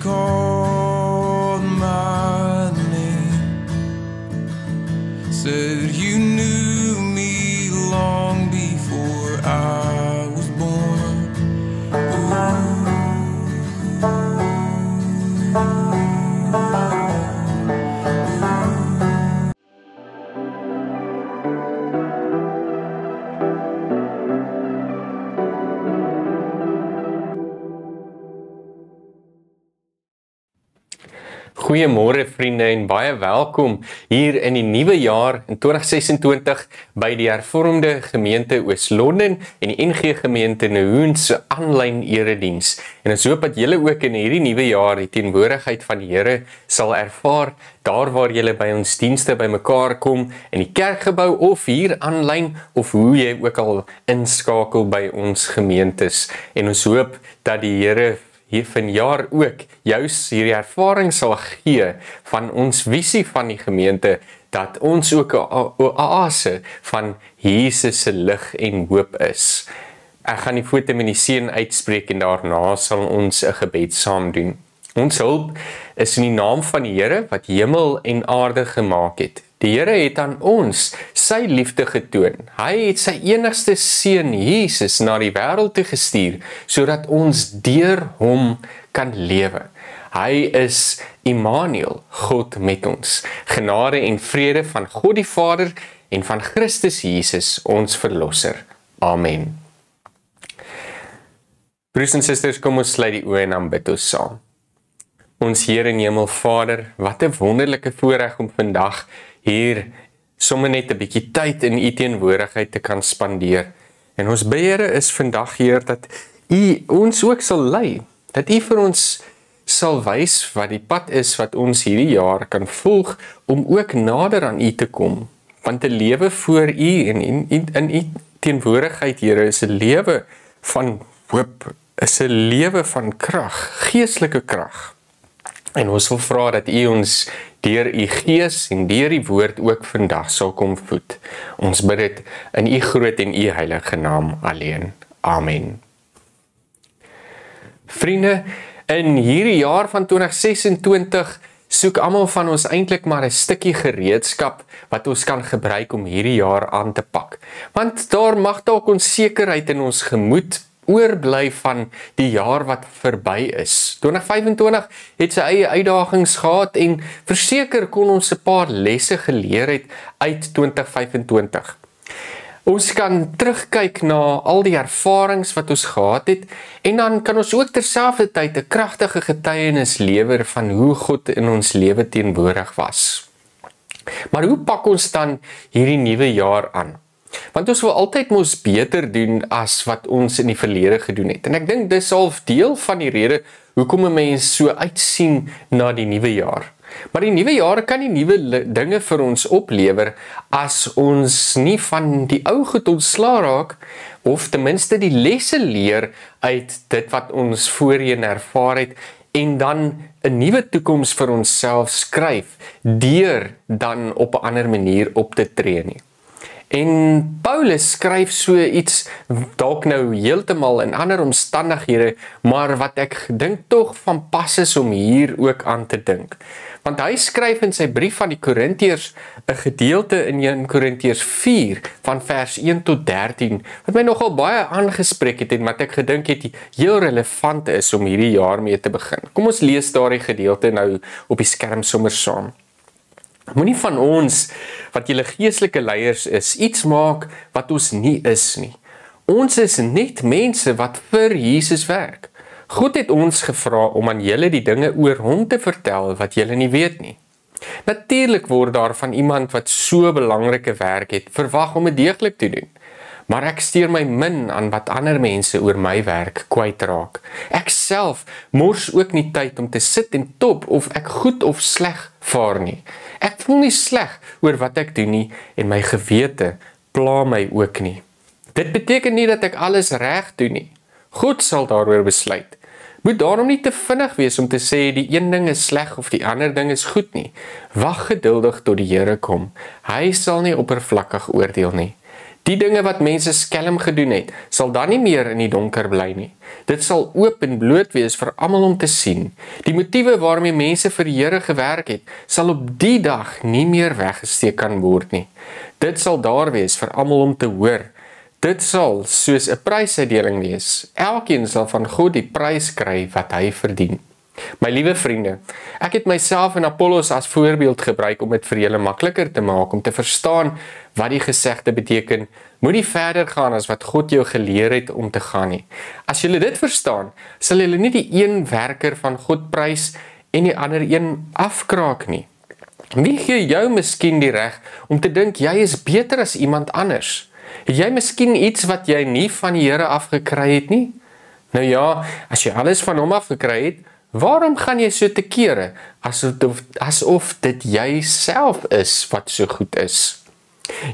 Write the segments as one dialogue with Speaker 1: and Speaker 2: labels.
Speaker 1: called my name, said you knew me long before I was born.
Speaker 2: Goeiemôre vriende en baie welkom hier in die nuwe jaar in 2026 by die Hervormde Gemeente Oos-London en die NG Gemeente Nahoon se aanlyn erediens. En ons hoop dat julle ook in hierdie nuwe jaar die teenwoordigheid van die Here sal ervaar daar waar julle by ons dienste bymekaar kom in die kerkgebou of hier aanlyn of hoe jy ook al inskakel by ons gemeentes. En ons hoop dat die Here hier vanjaar ook juist hierdie ervaring sal gee van ons visie van die gemeente, dat ons ook 'n oase van Jesus se lig en hoop is. Ek gaan die voete met die seën uitspreek en daarna sal ons 'n gebed saam doen. Ons hulp is in die naam van die Here wat hemel en aarde gemaak het. Die Here het aan ons sy liefde getoon. Hy het sy enigste seun Jesus na die wêreld toe gestuur, sodat ons deur hom kan lewe. Hy is Immanuel, God met ons. Genade en vrede van God die Vader en van Christus Jesus, ons verlosser. Amen. Broers en susters, kom ons sluit die oë en dan bid ons saam. Ons Here en Hemel Vader, wat 'n wonderlike voorreg om vandag hier sommer net 'n bietjie tyd in U teenwoordigheid te kan spandeer. En ons Here is vandag hier dat U ons ook sal lei, dat U vir ons sal wys wat die pad is wat ons hierdie jaar kan volg om ook nader aan U te kom. Want 'n lewe voor U en in U teenwoordigheid, Here, is 'n lewe van hoop, is 'n lewe van krag, geestelike krag. En ons wil vra dat U ons deur U Gees en deur die woord ook vandag sal kom voed. Ons bid dit in U groot en U heilige naam alleen. Amen. Vriende, in hierdie jaar van 2026 soek almal van ons eintlik maar 'n stukkie gereedskap wat ons kan gebruik om hierdie jaar aan te pak. Want daar mag dalk onsekerheid in ons gemoed oorbly van die jaar wat verby is. 2025 het sy eie uitdagings gehad en verseker kon ons 'n paar lesse geleer het uit 2025. Ons kan terugkyk na al die ervarings wat ons gehad het en dan kan ons ook terselfdertyd 'n kragtige getuienis lewer van hoe God in ons lewe teenwoordig was. Maar hoe pak ons dan hierdie nuwe jaar aan? Want ons wil altyd mos beter doen as wat ons in die verlede gedoen het. En ek dink dis half deel van die rede hoekom 'n mens so uitsien na die nuwe jaar. Maar die nuwe jaar kan nie nuwe dinge vir ons oplewer as ons nie van die ou goed ontslaa raak of ten minste die lesse leer uit dit wat ons voorheen ervaar het en dan 'n nuwe toekoms vir onsself skryf deur dan op 'n ander manier op te tree nie. En Paulus skryf so iets dalk nou heeltemal in ander omstandighede, maar wat ek dink tog van pas is om hier ook aan te dink. Want hy skryf in sy brief aan die Korintiërs 'n gedeelte in 1 Korintiërs 4 van vers 1 tot 13 wat my nogal baie aangespreek het en wat ek gedink het heel relevant is om hierdie jaar mee te begin. Kom ons lees daardie gedeelte nou op die skerm sommer saam. Moenie van ons, wat julle geestelike leiers is, iets maak wat ons nie is nie. Ons is net mense wat vir Jesus werk. God het ons gevra om aan julle die dinge oor hom te vertel wat julle nie weet nie. Natuurlik word daar van iemand wat so belangrike werk het, verwag om dit deeglik te doen. Maar ek steur my min aan wat ander mense oor my werk kwytraak. Ek self mors ook nie tyd om te sit en top of ek goed of sleg vaar nie. Ek voel nie sleg oor wat ek doen nie en my gewete pla my ook nie. Dit beteken nie dat ek alles reg doen nie. God sal daaroor besluit. Moet daarom nie te vinnig wees om te sê die een ding is sleg of die ander ding is goed nie. Wag geduldig tot die Here kom. Hy sal nie oppervlakkig oordeel nie. Die dinge wat mense skelm gedoen het, sal dan nie meer in die donker bly nie. Dit sal oop en bloot wees vir almal om te sien. Die motiewe waarmee mense vir die Here gewerk het, sal op die dag nie meer weggesteek kan word nie. Dit sal daar wees vir almal om te hoor. Dit sal soos 'n prysuitdeling wees. Elkeen sal van God die prys kry wat hy verdien. My liewe vriende, ek het myself en Apollos as voorbeeld gebruik om dit vir julle makliker te maak, om te verstaan wat die gesegde beteken. Moenie verder gaan as wat God jou geleer het om te gaan nie. As julle dit verstaan, sal julle nie die een werker van God prys en die ander een afkraak nie. Wie gee jou miskien die reg om te dink jy is beter as iemand anders? Het jy miskien iets wat jy nie van die Here afgekry het nie? Nou ja, as jy alles van hom afgekry het, waarom gaan jy so te kere, asof dit jy self is wat so goed is?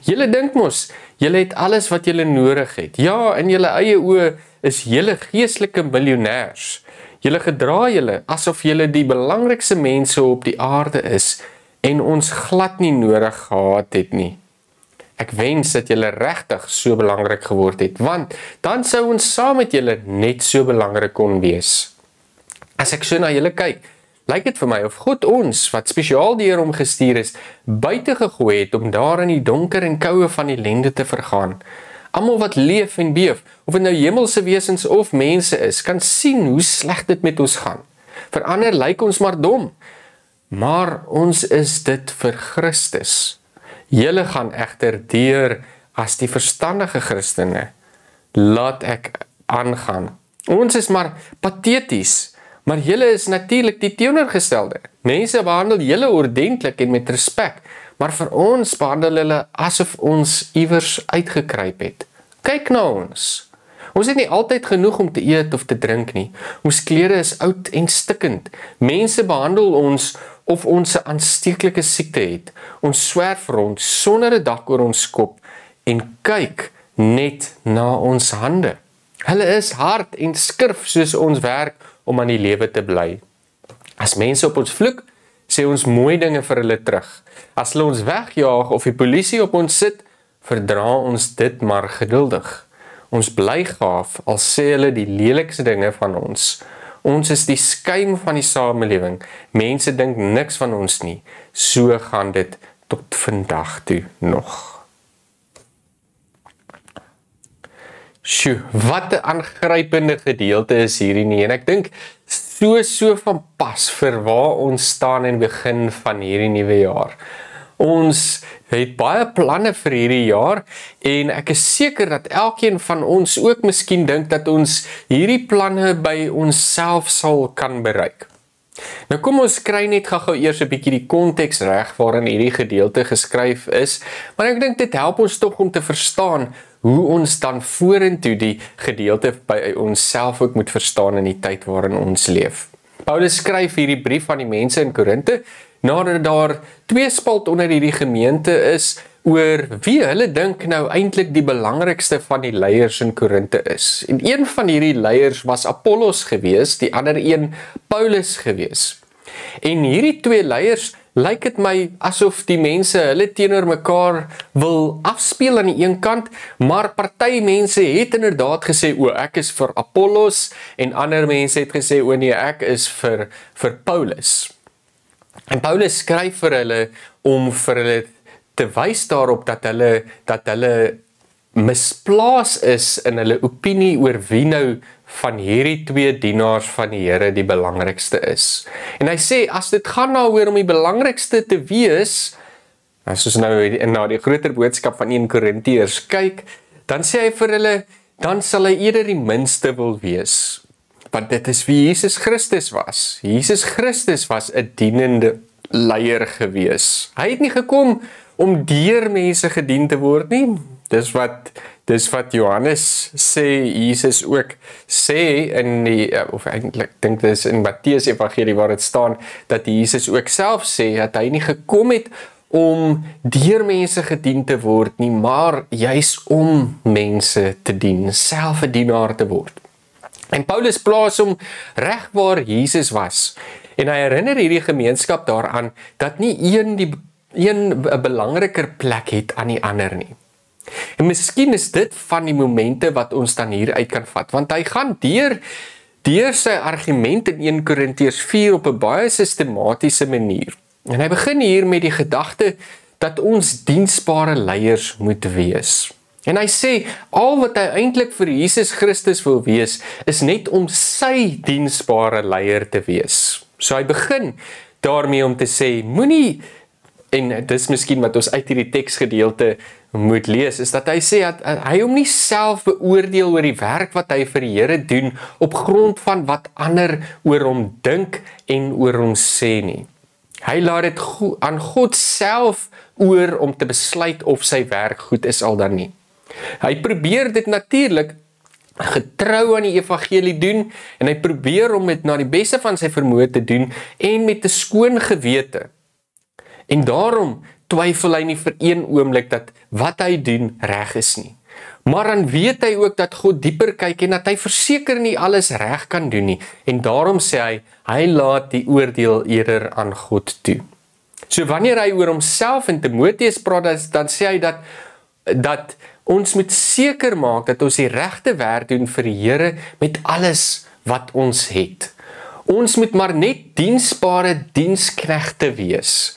Speaker 2: Julle dink mos, julle het alles wat julle nodig het. Ja, in julle eie oë is julle geestelike miljonêers. Julle gedra julle asof julle die belangrikste mense op die aarde is en ons glad nie nodig gehad het nie. Ek wens dat julle regtig so belangrik geword het, want dan sou ons saam met julle net so belangrik kon wees. As ek so na julle kyk, lyk dit vir my of God ons, wat spesiaal deur hom gestuur is, buite gegooi het om daar in die donker en koue van die ellende te vergaan. Almal wat leef en beef, of dit nou hemelse wesens of mense is, kan sien hoe sleg dit met ons gaan. Vir ander lyk ons maar dom, maar ons is dit vir Christus. Julle gaan egter deur as die verstandige Christene. Laat ek aangaan. Ons is maar pateties, maar julle is natuurlik die teenoorgestelde. Mense behandel julle ordentlik en met respek, maar vir ons behandel hulle asof ons iewers uitgekruip het. Kyk na ons. Ons het nie altyd genoeg om te eet of te drink nie. Ons klere is oud en stikkend. Mense behandel ons of ons 'n aansteeklike siekte het. Ons swerf rond sonder 'n dak oor ons kop en kyk net na ons hande. Hulle is hard en skurf soos ons werk om aan die lewe te bly. As mense op ons vloek, sê ons mooi dinge vir hulle terug. As hulle ons wegjaag of die polisie op ons sit, verdra ons dit maar geduldig. Ons bly gaaf al sê hulle die lelikste dinge van ons. Ons is die skuim van die samelewing. Mense dink niks van ons nie. So gaan dit tot vandag toe nog. Sjoe, wat 'n aangrypende gedeelte is hierdie nie. En ek dink so van pas vir waar ons staan in begin van hierdie nuwe jaar. Ons het baie planne vir hierdie jaar en ek is seker dat elkeen van ons ook miskien dink dat ons hierdie planne by onsself sal kan bereik. Nou kom ons kry net gou eers 'n bietjie die konteks reg waarin hierdie gedeelte geskryf is, maar ek dink dit help ons tog om te verstaan hoe ons dan vorentoe die gedeelte by onsself ook moet verstaan in die tyd waarin ons leef. Paulus skryf hierdie brief aan die mense in Korinte, nadat daar tweespalt onder hierdie gemeente is oor wie hulle dink nou eintlik die belangrikste van die leiers in Korinte is. En een van hierdie leiers was Apollos gewees, die ander een Paulus gewees. En hierdie twee leiers lyk dit my asof die mense hulle teenoor mekaar wil afspeel aan die een kant, maar party mense het inderdaad gesê, o, ek is vir Apollos, en ander mense het gesê, o nee, ek is vir Paulus. En Paulus skryf vir hulle om vir hulle te wys daarop dat hulle misplaas is in hulle opinie oor wie nou van hierdie twee dienaars van die Here die belangrikste is. En hy sê, as dit gaan daaroor om die belangrikste te wees, as ons nou na die groter boodskap van 1 Korintiërs kyk, dan sê hy vir hulle, dan sal hy eerder die minste wil wees. Want dit is wie Jesus Christus was. Jesus Christus was 'n dienende leier gewees. Hy het nie gekom om deur mense gedien te word nie. Dis wat Johannes sê, Jesus ook sê in die, of eintlik dink dit is in Matteus Evangelie waar dit staan, dat Jesus ook self sê, dat hy nie gekom het om deur mense gedien te word nie, maar juis om mense te dien, self 'n dienaar te word. En Paulus plaas hom reg waar Jesus was. En hy herinner hierdie gemeenskap daaraan dat nie een 'n belangriker plek het aan die ander nie. En miskien is dit van die momente wat ons dan hier uit kan vat, want hy gaan deur sy argument in 1 Korintiërs 4 op 'n baie sistematiese manier. En hy begin hier met die gedagte dat ons diensbare leiers moet wees. En hy sê, al wat hy eintlik vir Jesus Christus wil wees, is net om sy diensbare leier te wees. So hy begin daarmee om te sê, moenie, en dis miskien wat ons uit hierdie teksgedeelte moet lees, is dat hy sê, dat hy hom nie self beoordeel oor die werk wat hy vir die Here doen, op grond van wat ander oor hom dink en oor hom sê nie. Hy laat dit aan God self oor om te besluit of sy werk goed is al dan nie. Hy probeer dit natuurlik getrou aan die evangelie doen, en hy probeer om dit na die beste van sy vermoë te doen, en met 'n skoon gewete. En daarom twyfel hy nie vir een oomblik dat wat hy doen reg is nie. Maar dan weet hy ook dat God dieper kyk en dat hy verseker nie alles reg kan doen nie. En daarom sê hy laat die oordeel eerder aan God toe. So wanneer hy oor homself in Timoteus praat, dan sê hy dat ons moet seker maak dat ons die regte werk doen vir die Here met alles wat ons het. Ons moet maar net diensbare diensknegte wees.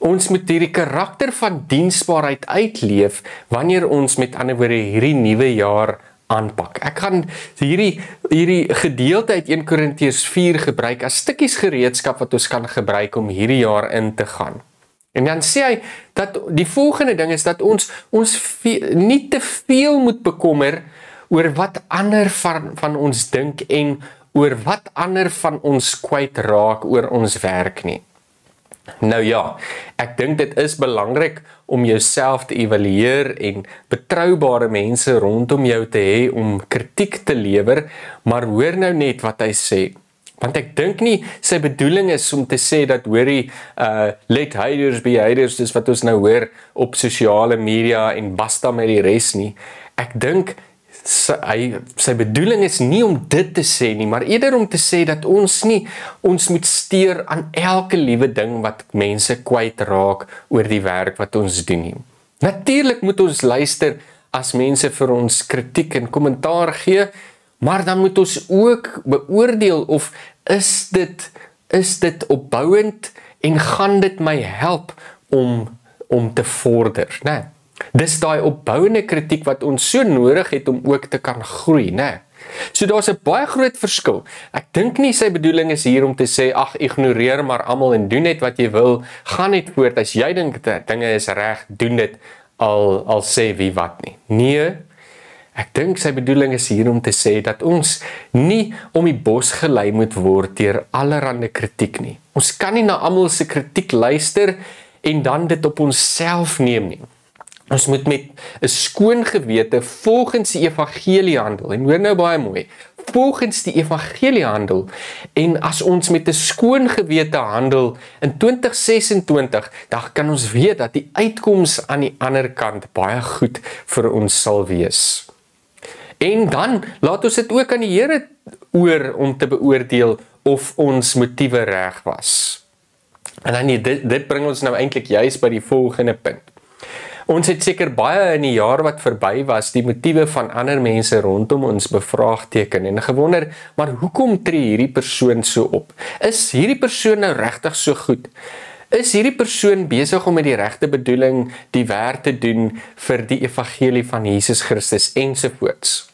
Speaker 2: Ons moet hierdie karakter van diensbaarheid uitleef wanneer ons met ander woorde hierdie nuwe jaar aanpak. Ek gaan hierdie gedeelte uit 1 Korintiërs 4 gebruik as stukkies gereedskap wat ons kan gebruik om hierdie jaar in te gaan. En dan sê hy dat die volgende ding is dat ons nie te veel moet bekommer oor wat ander van ons dink en oor wat ander van ons kwyt raak oor ons werk nie. Nou ja, ek dink dit is belangrik om jouself te evalueer en betroubare mense rondom jou te hê om kritiek te lewer, maar hoor nou net wat hy sê. Want ek dink nie sy bedoeling is om te sê dat hoorie, let haters be haters, dis wat ons nou hoor op sosiale media en basta met die res nie. Ek dink sy bedoeling is nie om dit te sê nie, maar eerder om te sê dat ons moet steur aan elke liewe ding wat mense kwyt raak oor die werk wat ons doen nie. Natuurlik moet ons luister as mense vir ons kritiek en kommentaar gee, maar dan moet ons ook beoordeel of is dit opbouend en gaan dit my help om te vorder, né? Dis daai opbouende kritiek wat ons so nodig het om ook te kan groei, né? So daar's 'n baie groot verskil. Ek dink nie sy bedoeling is hier om te sê, ag, ignoreer maar almal en doen net wat jy wil, gaan net voort, as jy dink dinge is reg, doen dit, al sê wie wat nie. Nee, ek dink sy bedoeling is hier om te sê dat ons nie om die bos gelei moet word deur allerhande kritiek nie. Ons kan nie na almal se kritiek luister en dan dit op onsself neem nie. Ons moet met 'n skoon gewete volgens die evangelie handel. En hoor nou baie mooi, volgens die evangelie handel. En as ons met 'n skoon gewete handel in 2026, dan kan ons weet dat die uitkoms aan die ander kant baie goed vir ons sal wees. En dan laat ons dit ook aan die Here oor om te beoordeel of ons motiewe reg was. En dan dit bring ons nou eintlik juist by die volgende punt. Ons het seker baie in die jaar wat verby was die motiewe van ander mense rondom ons bevraagteken en gewonder, maar hoekom tree hierdie persoon so op? Is hierdie persoon nou regtig so goed? Is hierdie persoon besig om met die regte bedoeling die werk te doen vir die evangelie van Jesus Christus ensovoorts?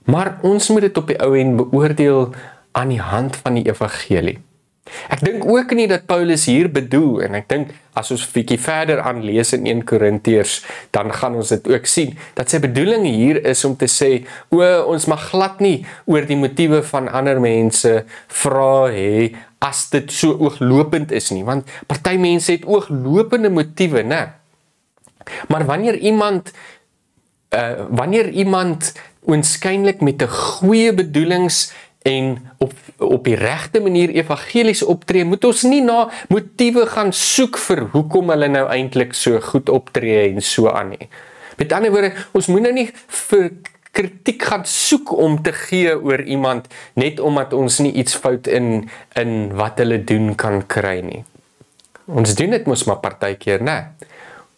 Speaker 2: Maar ons moet dit op die ou end beoordeel aan die hand van die evangelie. Ek dink ook nie dat Paulus hier bedoel, en ek dink as ons 'n bietjie verder aanlees in 1 Korintiërs, dan gaan ons dit ook sien, dat sy bedoeling hier is om te sê, ons mag glad nie oor die motiewe van ander mense vra hê, as dit so ooglopend is nie, want party mense het ooglopende motiewe, né? Maar wanneer iemand oënskynlik met 'n goeie bedoelings en op die regte manier evangelies optree, moet ons nie na motiewe gaan soek vir hoekom hulle nou eintlik so goed optree en so aan nie. Met ander woorde, ons moet nou nie vir kritiek gaan soek om te gee oor iemand, net omdat ons nie iets fout in wat hulle doen kan kry nie. Ons doen dit mos maar partykeer, né?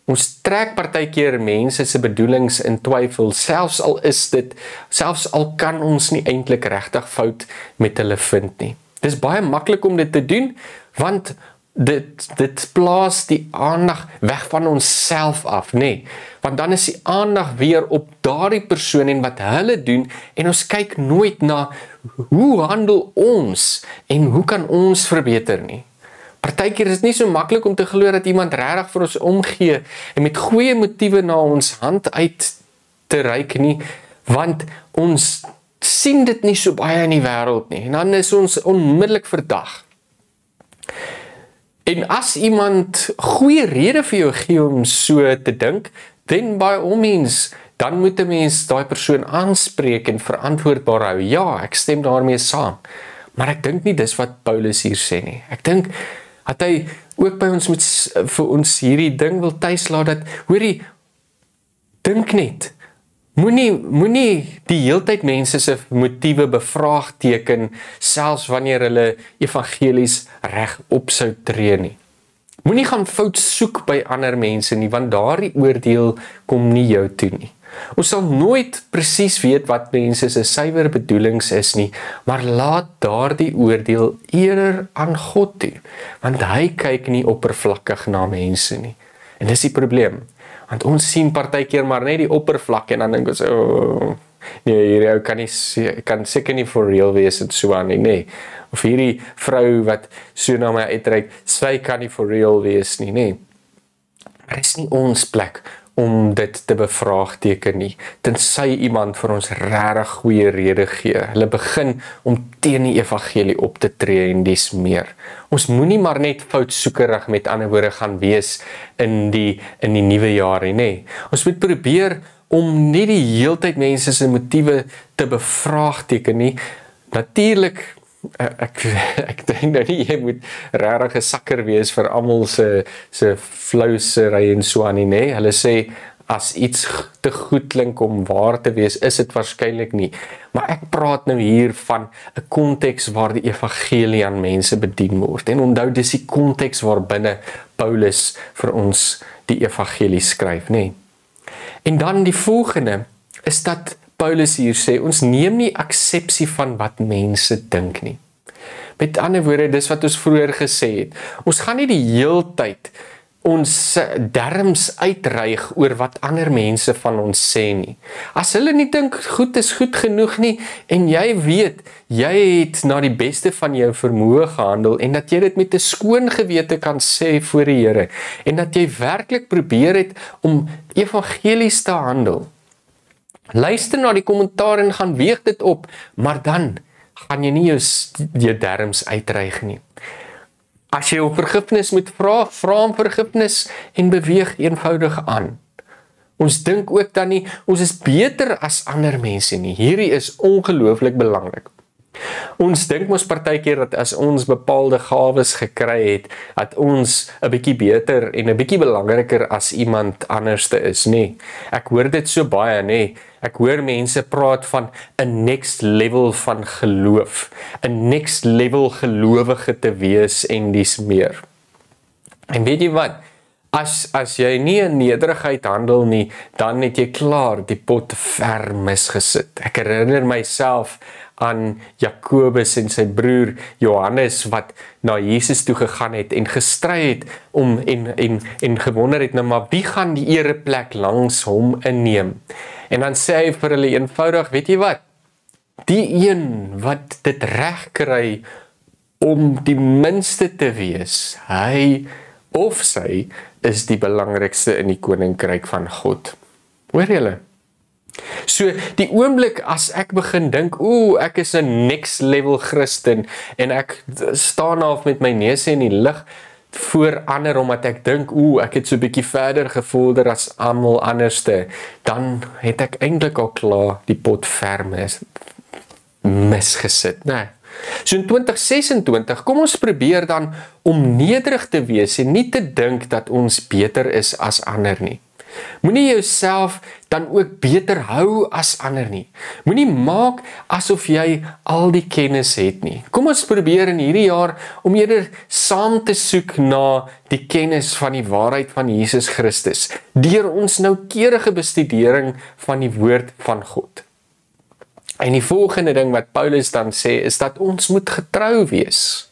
Speaker 2: Ons trek partykeer mense se bedoelings in twyfel, selfs al kan ons nie eintlik regtig fout met hulle vind nie. Dis baie maklik om dit te doen, want dit plaas die aandag weg van onsself af, nee. Want dan is die aandag weer op daardie persoon en wat hulle doen, en ons kyk nooit na hoe handel ons en hoe kan ons verbeter nie. Partykeer is dit nie so maklik om te glo dat iemand regtig vir ons omgee en met goeie motiewe na ons hand uit te reik nie, want ons sien dit nie so baie in die wêreld nie, en dan is ons onmiddellik verdag. En as iemand goeie rede vir jou gee om so te dink, then by all means, dan moet 'n mens daai persoon aanspreek en verantwoordbaar hou. Ja, ek stem daarmee saam. Maar ek dink nie dis wat Paulus hier sê nie. Ek dink dat hy ook by ons vir ons hierdie ding wil tuislaat dat, hoorie, dink net, moenie die heeltyd mense se motiewe bevraagteken, selfs wanneer hulle evangelies reg op sou tree nie. Moenie gaan fout soek by ander mense nie, want daardie oordeel kom nie jou toe nie. Ons sal nooit presies weet wat mense se suiwer bedoelings is nie, maar laat daardie oordeel eerder aan God toe, want hy kyk nie oppervlakkig na mense nie. En dis die probleem, want ons sien partykeer maar net die oppervlak en dan dink ons, nee, hierdie ou kan seker nie for real wees en so aan nie, nee. Of hierdie vrou wat so na my uitreik, sy kan nie for real wees nie, nee. Maar dis nie ons plek om dit te bevraagteken nie, tensy iemand vir ons regtig goeie rede gee. Hulle begin om teen die evangelie op te tree en dis meer. Ons moenie maar net foutsoekerig met ander woorde gaan wees in die nuwe jaar nie, nee. Ons moet probeer om nie die heeltyd mense se motiewe te bevraagteken nie. Natuurlik, ek dink nou nie, jy moet regtig 'n sakker wees vir almal se flousery en so aan nie, nee. Hulle sê, as iets te goed klink om waar te wees, is dit waarskynlik nie. Maar ek praat nou hier van 'n konteks waar die evangelie aan mense bedien word. En onthou, dis die konteks waarbinne Paulus vir ons die evangelie skryf, nee. En dan die volgende, is dat Paulus hier sê, ons neem nie aksepsie van wat mense dink nie. Met ander woorde, dis wat ons vroeër gesê het. Ons gaan nie die heeltyd ons derms uitreig oor wat ander mense van ons sê nie. As hulle nie dink goed is goed genoeg nie, en jy weet, jy het na die beste van jou vermoë gehandel, en dat jy dit met 'n skoon gewete kan sê voor die Here, en dat jy werklik probeer het om evangelies te handel. Luister na die kommentaar en gaan weeg dit op, maar dan gaan jy nie jou derms uitreig nie. As jy om vergifnis moet vra om vergifnis en beweeg eenvoudig aan. Ons dink ook dan nie, ons is beter as ander mense nie. Hierdie is ongelooflik belangrik. Ons dink mos partykeer dat as ons bepaalde gawes gekry het, dat ons 'n bietjie beter en 'n bietjie belangriker as iemand anderste is, nee. Ek hoor dit so baie, nee. Ek hoor mense praat van 'n next level van geloof, 'n next level gelowige te wees en dis meer. En weet jy wat? As jy nie in nederigheid handel nie, dan het jy klaar die pot ver misgesit. Ek herinner myself aan Jakobus en sy broer Johannes wat na Jesus toe gegaan het en gestry het om en gewonder het, nou maar wie gaan die ereplek langs hom inneem? En dan sê hy vir hulle eenvoudig, weet jy wat? Die een wat dit reg kry om die minste te wees, hy of sy is die belangrikste in die koninkryk van God. Hoor julle? So, die oomblik as ek begin dink, ek is 'n next level Christen, en ek staan af met my neus in die lug voor ander, omdat ek dink, ek het so 'n bietjie verder gevorder as almal anderste, dan het ek eintlik al klaar die pot ver misgesit, nee. So in 2026, kom ons probeer dan om nederig te wees en nie te dink dat ons beter is as ander nie. Moenie jouself dan ook beter hou as ander nie. Moenie maak asof jy al die kennis het nie. Kom ons probeer in hierdie jaar om eerder saam te soek na die kennis van die waarheid van Jesus Christus, deur ons noukeurige bestudering van die woord van God. En die volgende ding wat Paulus dan sê, is dat ons moet getrou wees.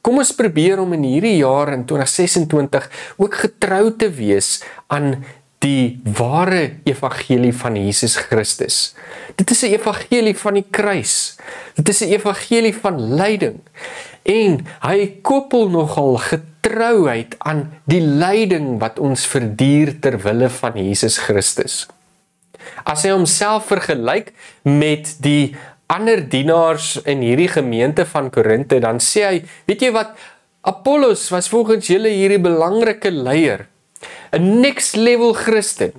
Speaker 2: Kom ons probeer om in hierdie jaar in 2026 ook getrou te wees aan die ware evangelie van Jesus Christus. Dit is 'n evangelie van die kruis. Dit is 'n evangelie van lyding. En hy koppel nogal getrouheid aan die lyding wat ons verduur ter wille van Jesus Christus. As hy homself vergelyk met die ander dienaars in hierdie gemeente van Korinthe, dan sê hy, weet jy wat, Apollos was volgens julle hierdie belangrike leier, 'n next level Christen.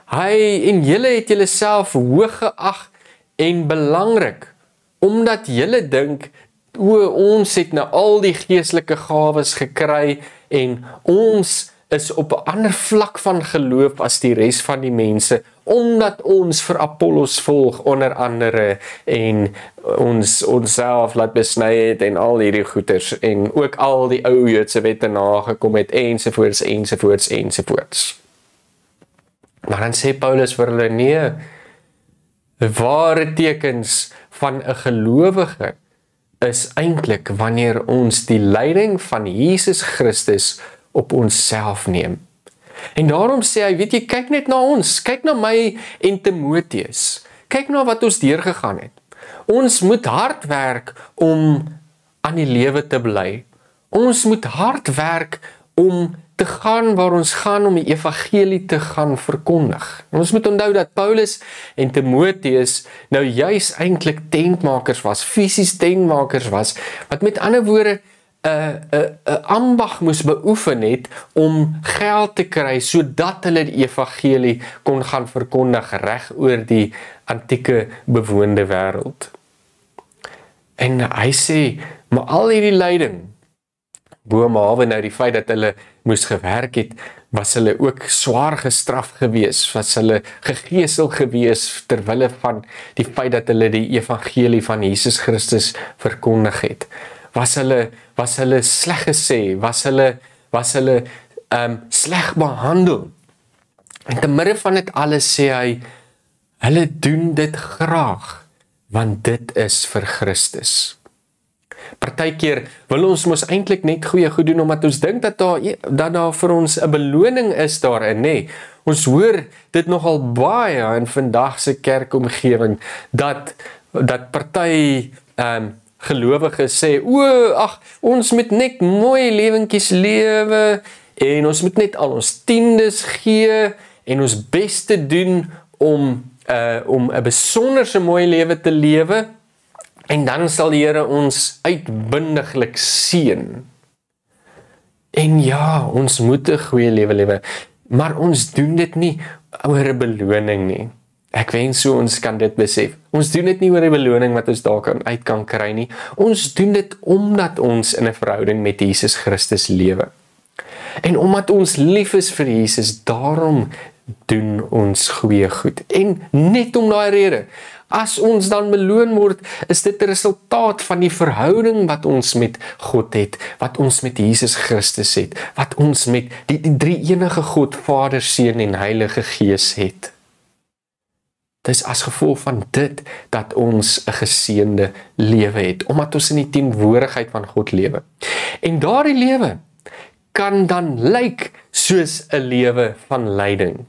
Speaker 2: Hy en julle het julle self hoog geag en belangrik, omdat julle dink, ons het nou al die geestelike gawes gekry en ons is op 'n ander vlak van geloof as die res van die mense, omdat ons vir Apollos volg onder andere en ons self laat besny het en al hierdie goeters en ook al die ou Joodse wette nagekom het ensovoorts, ensovoorts, ensovoorts. Maar dan sê Paulus vir hulle, nee, ware tekens van 'n gelowige is eintlik wanneer ons die lyding van Jesus Christus op onsself neem. En daarom sê hy, weet jy, kyk net na ons, kyk na my en Timoteus, kyk na wat ons deurgegaan het. Ons moet hard werk om aan die lewe te bly. Ons moet hard werk om te gaan waar ons gaan om die evangelie te gaan verkondig. En ons moet onthou dat Paulus en Timoteus nou juis eintlik tentmakers was, fisies tentmakers was, wat met ander woorde 'n ambag moes beoefen het om geld te kry sodat hulle die evangelie kon gaan verkondig reg oor die antieke bewoonde wêreld. En hy sê, maar al hierdie lyding, boonbehalwe nou die feit dat hulle moes gewerk het, was hulle ook swaar gestraf gewees, was hulle gegeesel gewees terwille van die feit dat hulle die evangelie van Jesus Christus verkondig het. Was hulle sleg gesê, was hulle sleg behandel. En te midde van dit alles sê hy, hulle doen dit graag, want dit is vir Christus. Partykeer wil ons mos eintlik net goeie goed doen, omdat ons dink dat daar vir ons 'n beloning is daarin, nê. Ons hoor dit nogal baie in vandag se kerkomgewing, dat party gelowiges sê, ons moet net mooi lewentjies lewe, en ons moet net al ons tiendes gee, en ons beste doen om 'n besonderse mooi lewe te lewe, en dan sal die Here ons uitbundiglik seën. En ja, ons moet 'n goeie lewe lewe, maar ons doen dit nie oor 'n beloning nie. Ek wens so ons kan dit besef. Ons doen dit nie oor 'n beloning wat ons daar uit kan kry nie. Ons doen dit omdat ons in 'n verhouding met Jesus Christus lewe. En omdat ons lief is vir Jesus, daarom doen ons goeie goed. En net om daai rede, as ons dan beloon word, is dit 'n resultaat van die verhouding wat ons met God het, wat ons met Jesus Christus het, wat ons met die drie-enige God, Vader, Seun en Heilige Gees het. Dit is as gevolg van dit dat ons 'n geseënde lewe het, omdat ons in die teenwoordigheid van God lewe. En daardie lewe kan dan lyk soos 'n lewe van lyding.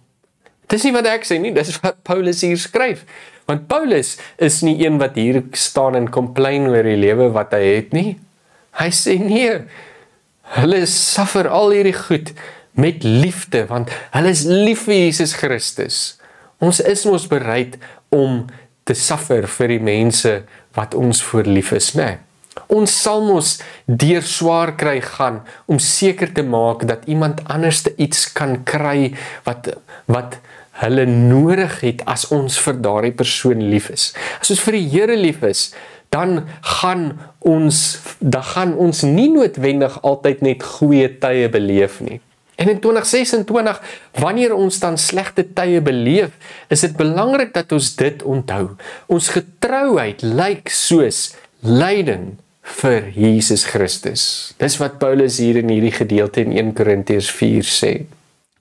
Speaker 2: Dis nie wat ek sê nie, dis wat Paulus hier skryf. Want Paulus is nie een wat hier staan en complain oor die lewe wat hy het nie. Hy sê nee, hulle suffer al hierdie goed met liefde, want hulle is lief vir Jesus Christus. Ons is mos bereid om te suffer vir die mense wat ons voor lief is, né? Ons sal mos deur swaar kry gaan om seker te maak dat iemand anders iets kan kry wat hulle nodig het as ons vir daardie persoon lief is. As ons vir die Here lief is, dan gaan ons nie noodwendig altyd net goeie tye beleef nie. En in 2026, wanneer ons dan slegte tye beleef, is dit belangrik dat ons dit onthou. Ons getrouheid lyk soos lyding vir Jesus Christus. Dis wat Paulus hier in hierdie gedeelte in 1 Korintiërs 4 sê.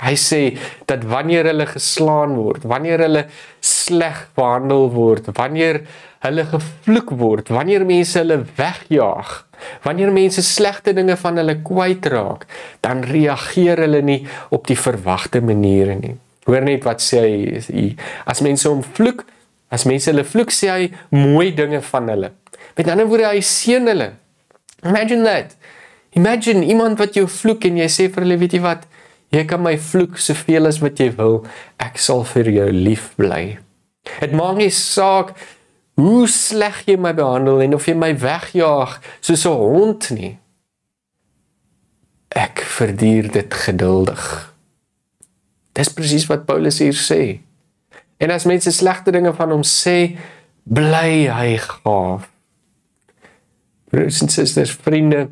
Speaker 2: Hy sê dat wanneer hulle geslaan word, wanneer hulle sleg behandel word, wanneer hulle gevloek word, wanneer mense hulle wegjaag, wanneer mense slegte dinge van hulle kwytraak, dan reageer hulle nie op die verwagte maniere nie. Hoor net wat sê hy, as mense hom vloek, as mense hulle vloek, sê hy mooi dinge van hulle. Met ander woorde, hy seën hulle. Imagine that. Imagine iemand wat jou vloek en jy sê vir hulle, weet jy wat, jy kan my vloek soveel as wat jy wil, ek sal vir jou lief bly. Het maak nie saak hoe sleg jy my behandel en of jy my wegjaag soos 'n hond nie. Ek verduur dit geduldig. Dis presies wat Paulus hier sê. En as mense slegte dinge van hom sê, bly hy gaaf. Broers en susters, vriende,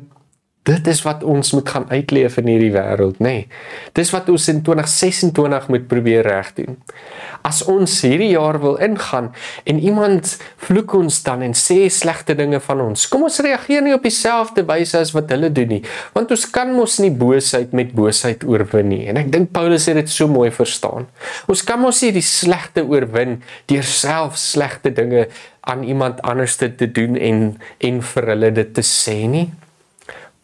Speaker 2: dit is wat ons moet gaan uitleef in hierdie wêreld, nê? Dis wat ons in 2026 moet probeer regdoen. As ons hierdie jaar wil ingaan en iemand vloek ons dan en sê slegte dinge van ons, kom ons reageer nie op dieselfde wyse as wat hulle doen nie, want ons kan mos nie boosheid met boosheid oorwin nie. En ek dink Paulus het dit so mooi verstaan. Ons kan mos nie die slegte oorwin deur self slegte dinge aan iemand anders te doen en vir hulle dit te sê nie.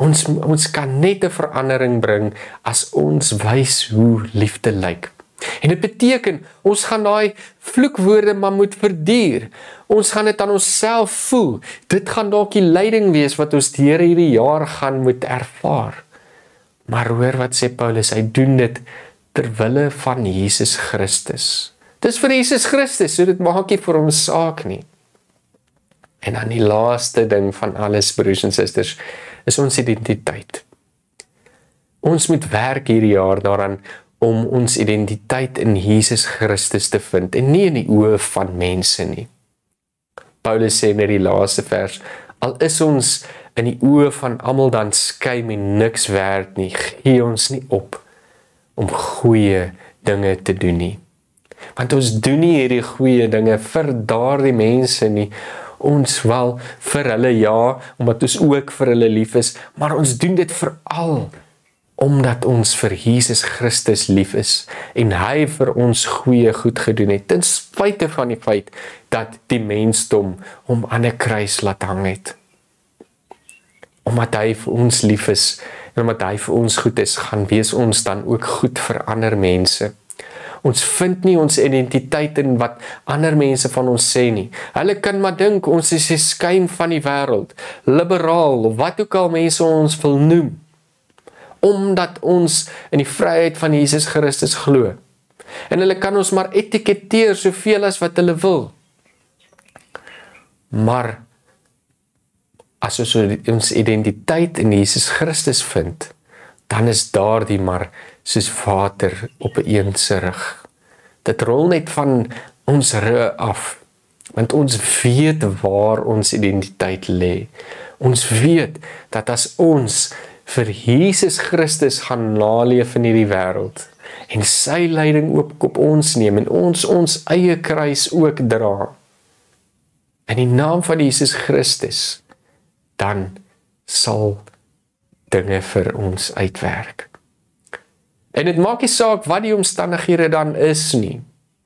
Speaker 2: Ons kan net 'n verandering bring as ons wys hoe liefde lyk. En dit beteken, ons gaan daai vloekwoorde maar moet verduur. Ons gaan dit aan onsself voel. Dit gaan dalk die lyding wees wat ons deur hierdie jaar gaan moet ervaar. Maar hoor wat sê Paulus, hy doen dit ter wille van Jesus Christus. Dis vir Jesus Christus, so dit maak nie vir hom saak nie. En dan die laaste ding van alles, broers en susters, is ons identiteit. Ons moet werk hierdie jaar daaraan om ons identiteit in Jesus Christus te vind en nie in die oë van mense nie. Paulus sê in die laaste vers, al is ons in die oë van almal dan skuim en niks werd nie, gee ons nie op om goeie dinge te doen nie. Want ons doen nie hierdie goeie dinge vir daardie mense nie, ons wel vir hulle ja, omdat ons ook vir hulle lief is, maar ons doen dit veral omdat ons vir Jesus Christus lief is en hy vir ons goeie goed gedoen het, ten spyte van die feit dat die mensdom hom aan 'n kruis laat hang het. Omdat hy vir ons lief is en omdat hy vir ons goed is, gaan wees ons dan ook goed vir ander mense. Ons vind nie ons identiteit in wat ander mense van ons sê nie. Hulle kan maar dink ons is 'n skuim van die wêreld, liberaal of wat ook al mense ons wil noem, omdat ons in die vryheid van Jesus Christus glo. En hulle kan ons maar etiketeer soveel as wat hulle wil. Maar as ons identiteit in Jesus Christus vind, dan is daardie maar soos water op 'n eense rug. Dit rol net van ons rug af, want ons weet waar ons identiteit lê. Ons weet dat as ons vir Jesus Christus gaan naleef in hierdie wêreld en sy lyding ook op ons neem en ons eie kruis ook dra in die naam van Jesus Christus, dan sal dinge vir ons uitwerk. En dit maak nie saak wat die omstandighede dan is nie.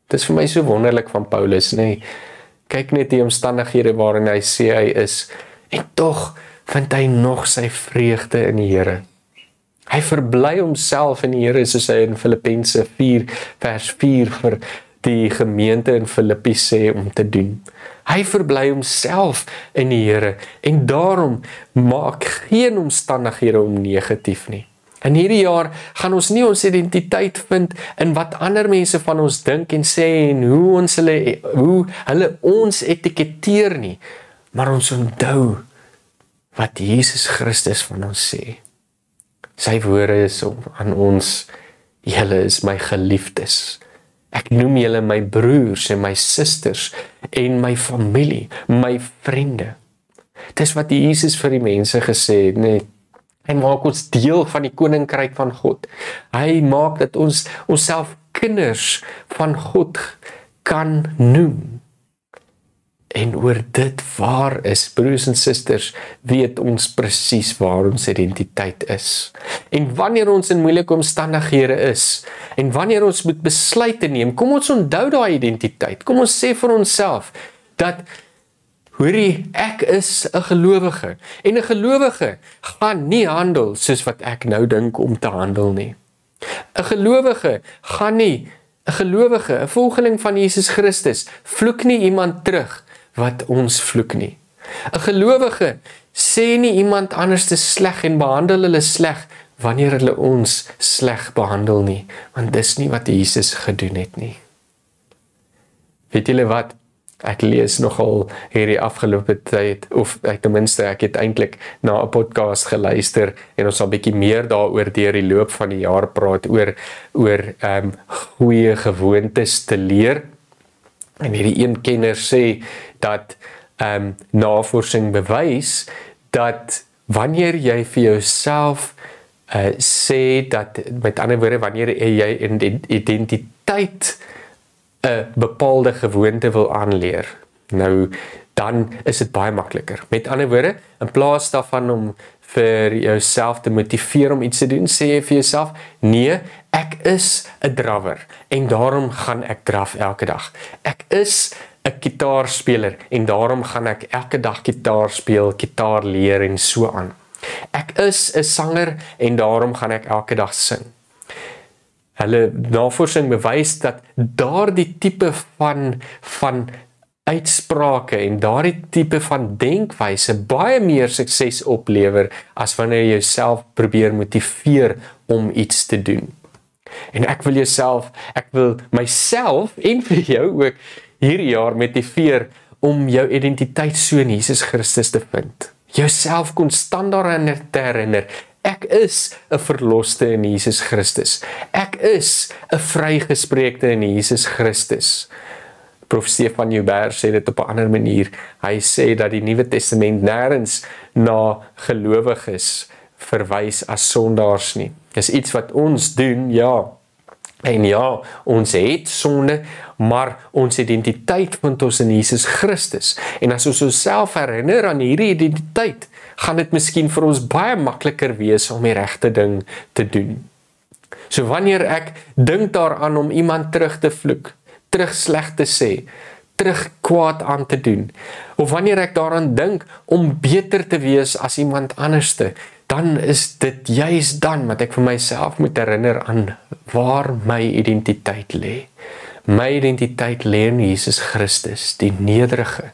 Speaker 2: Dit is vir my so wonderlik van Paulus, nê. Kyk net die omstandighede waarin hy sê hy is, en tog vind hy nog sy vreugde in die Here. Hy verbly homself in die Here, soos hy in Filippense 4 vers 4 vir die gemeente in Filippi sê om te doen. Hy verbly homself in die Here en daarom maak geen omstandighede hom negatief nie. In hierdie jaar gaan ons nie ons identiteit vind in wat ander mense van ons dink en sê en hoe hulle ons etiketeer nie, maar ons onthou wat Jesus Christus van ons sê. Sy woorde is aan ons, julle is my geliefdes. Ek noem julle my broers en my susters en my familie, my vriende. Dis wat Jesus vir die mense gesê het, nee. Hy maak ons deel van die koninkryk van God. Hy maak dat ons onsself kinders van God kan noem. En oor dit waar is, broers en susters, weet ons presies waar ons identiteit is. En wanneer ons in moeilike omstandighede is, en wanneer ons moet besluite neem, kom ons onthou daai identiteit. Kom ons sê vir onsself, dat, hoorie, ek is 'n gelowige, en 'n gelowige gaan nie handel soos wat ek nou dink om te handel nie. 'n gelowige gaan nie, 'n gelowige, 'n volgeling van Jesus Christus, vloek nie iemand terug wat ons vloek nie. 'n gelowige sê nie iemand anders te sleg en behandel hulle sleg wanneer hulle ons sleg behandel nie, want dis nie wat Jesus gedoen het nie. Weet julle wat? Ek lees nogal hierdie afgelope tyd, of ten minste ek het eintlik na 'n podcast geluister en ons sal bietjie meer daaroor deur die loop van die jaar praat oor goeie gewoontes te leer. En hierdie een kenner sê dat navorsing bewys dat wanneer jy vir jouself sê dat, met ander woorde, wanneer jy in identiteit 'n bepaalde gewoonte wil aanleer, nou dan is dit baie makliker. Met ander woorde, in plaas daarvan om vir jouself te motiveer om iets te doen, sê jy vir jouself, nee, ek is 'n drawer en daarom gaan ek draf elke dag. Ek is 'n gitaarspeler en daarom gaan ek elke dag gitaar speel, gitaar leer en so aan. Ek is 'n sanger en daarom gaan ek elke dag sing. Hulle navorsing bewys dat daardie tipe van uitsprake en daardie tipe van denkwyse baie meer sukses oplewer as wanneer jy jouself probeer motiveer om iets te doen. En ek wil myself en vir jou ook hierdie jaar motiveer om jou identiteit so in Jesus Christus te vind. Jouself konstant daaraan te herinner. Ek is 'n verloste in Jesus Christus. Ek is 'n vrygespreekte in Jesus Christus. Prof. Stefan Joubert sê dit op 'n ander manier. Hy sê dat die Nuwe Testament nêrens na gelowiges verwys as sondaars nie. Dis iets wat ons doen, ja. En ja, ons het sonde, maar ons identiteit vind ons in Jesus Christus. En as ons onsself herinner aan hierdie identiteit, gaan dit miskien vir ons baie makliker wees om die regte ding te doen. So wanneer ek dink daaraan om iemand terug te vloek, terug sleg te sê, terug kwaad aan te doen, of wanneer ek daaraan dink om beter te wees as iemand anderste, dan is dit juis dan wat ek vir myself moet herinner aan waar my identiteit lê. My identiteit lê in Jesus Christus, die nederige,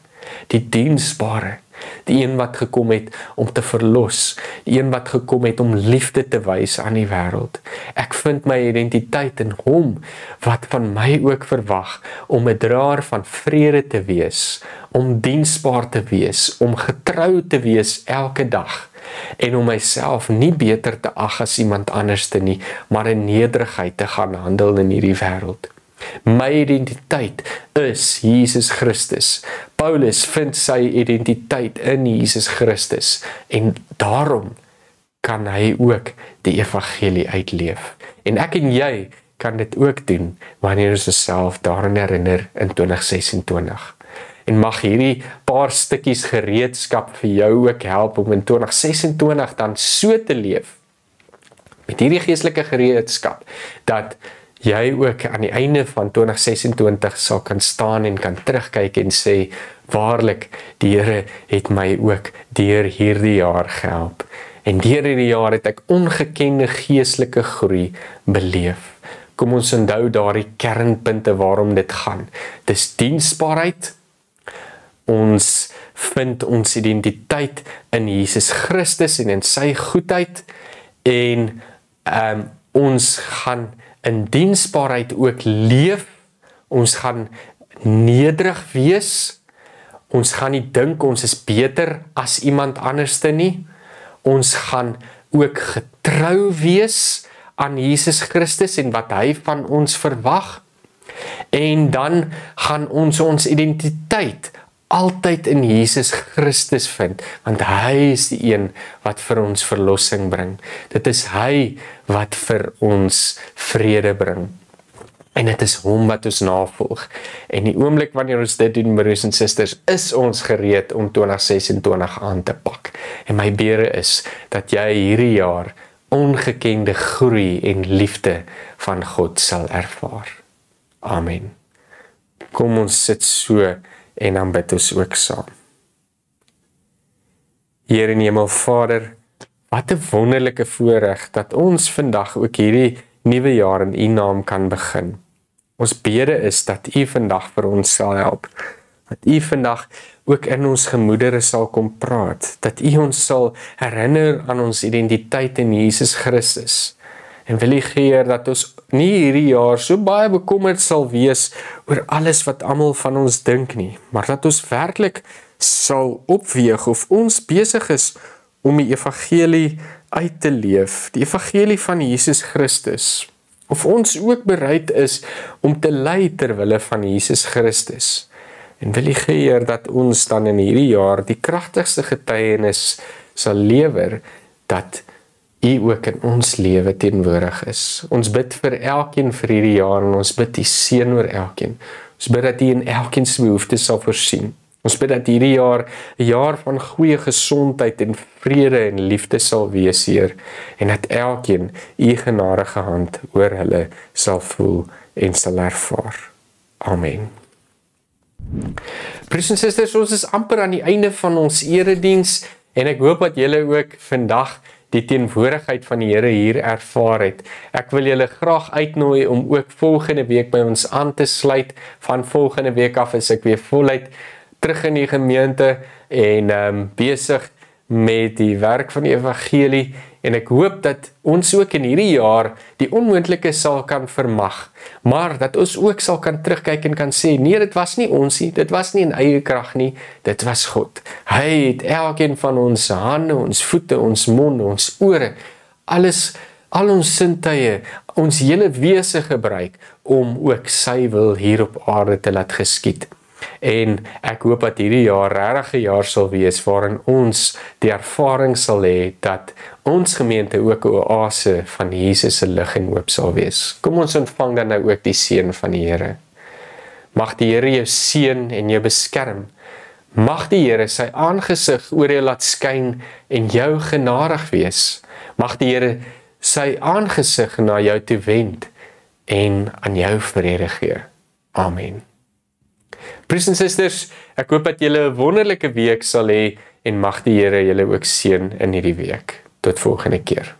Speaker 2: die diensbare, die een wat gekom het om te verlos, die een wat gekom het om liefde te wys aan die wêreld. Ek vind my identiteit in hom wat van my ook verwag om 'n draer van vrede te wees, om diensbaar te wees, om getrou te wees elke dag en om myself nie beter te ag as iemand anderste nie, maar in nederigheid te gaan handel in hierdie wêreld. My identiteit is Jesus Christus. Paulus vind sy identiteit in Jesus Christus en daarom kan hy ook die evangelie uitleef. En ek en jy kan dit ook doen wanneer ons osself daaraan herinner in 2026. En mag hierdie paar stukkies gereedskap vir jou ook help om in 2026 dan so te leef met hierdie geestelike gereedskap dat jy ook aan die einde van 2026 sal kan staan en kan terugkyk en sê, waarlik, die Here het my ook deur hierdie jaar gehelp. En deur hierdie jaar het ek ongekende geestelike groei beleef. Kom ons onthou daardie kernpunte waarom dit gaan. Dis diensbaarheid. Ons vind ons identiteit in Jesus Christus en in sy goedheid. En ons gaan in diensbaarheid ook leef, ons gaan nederig wees, ons gaan nie dink ons is beter as iemand anderste nie, ons gaan ook getrou wees aan Jesus Christus en wat hy van ons verwag, en dan gaan ons identiteit altyd in Jesus Christus vind, want hy is die een wat vir ons verlossing bring. Dit is hy wat vir ons vrede bring. En dit is hom wat ons navolg. En die oomblik wanneer ons dit doen, broers en susters, is ons gereed om 2026 aan te pak. En my bede is dat jy hierdie jaar ongekende groei en liefde van God sal ervaar. Amen. Kom ons sit so en dan bid ons ook saam. Here in die hemel, Vader, wat 'n wonderlike voorreg dat ons vandag ook hierdie nuwe jaar in U naam kan begin. Ons bede is dat U vandag vir ons sal help. Dat U vandag ook in ons gemoedere sal kom praat. Dat U ons sal herinner aan ons identiteit in Jesus Christus. En wil U gee dat ons nie hierdie jaar so baie bekommerd sal wees oor alles wat almal van ons dink nie, maar dat ons werklik sal opweeg of ons besig is om die evangelie uit te leef, die evangelie van Jesus Christus, of ons ook bereid is om te ly ter wille van Jesus Christus. En wil U gee dat ons dan in hierdie jaar die kragtigste getuienis sal lewer dat U ook in ons lewe teenwoordig is. Ons bid vir elkeen vir hierdie jaar en ons bid U seën oor elkeen. Ons bid dat U in elkeen se behoeftes sal voorsien. Ons bid dat hierdie jaar 'n jaar van goeie gesondheid en vrede en liefde sal wees, Heer, en dat elkeen U genadige hand oor hulle sal voel en sal ervaar. Amen. Broers en susters, ons is amper aan die einde van ons erediens en ek hoop dat julle ook vandag die teenwoordigheid van die Here hier ervaar het. Ek wil julle graag uitnooi om ook volgende week by ons aan te sluit. Van volgende week af is ek weer voluit terug in die gemeente en besig met die werk van die evangelie en ek hoop dat ons ook in hierdie jaar die onmoontlike sal kan vermag, maar dat ons ook sal kan terugkyk en kan sê, nee, dit was nie ons nie, dit was nie in eie krag nie, dit was God. Hy het elkeen van ons hande, ons voete, ons monde, ons ore, al ons sintuie, ons hele wese gebruik om ook sy wil hier op aarde te laat geskied. En ek hoop dat hierdie jaar regtig 'n jaar sal wees waarin ons die ervaring sal hê dat ons gemeente ook 'n oase van Jesus se lig en hoop sal wees. Kom ons ontvang dan nou ook die seën van die Here. Mag die Here jou seën en jou beskerm. Mag die Here sy aangesig oor jou laat skyn en jou genadig wees. Mag die Here sy aangesig na jou toe wend en aan jou vrede gee. Amen. Broers en susters, ek hoop dat julle 'n wonderlike week sal hê en mag die Here julle ook seën in hierdie week. Tot volgende keer.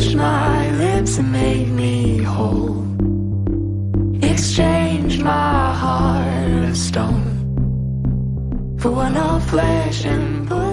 Speaker 3: touched my lips and made me whole. Exchanged my heart of stone for one of flesh and blood.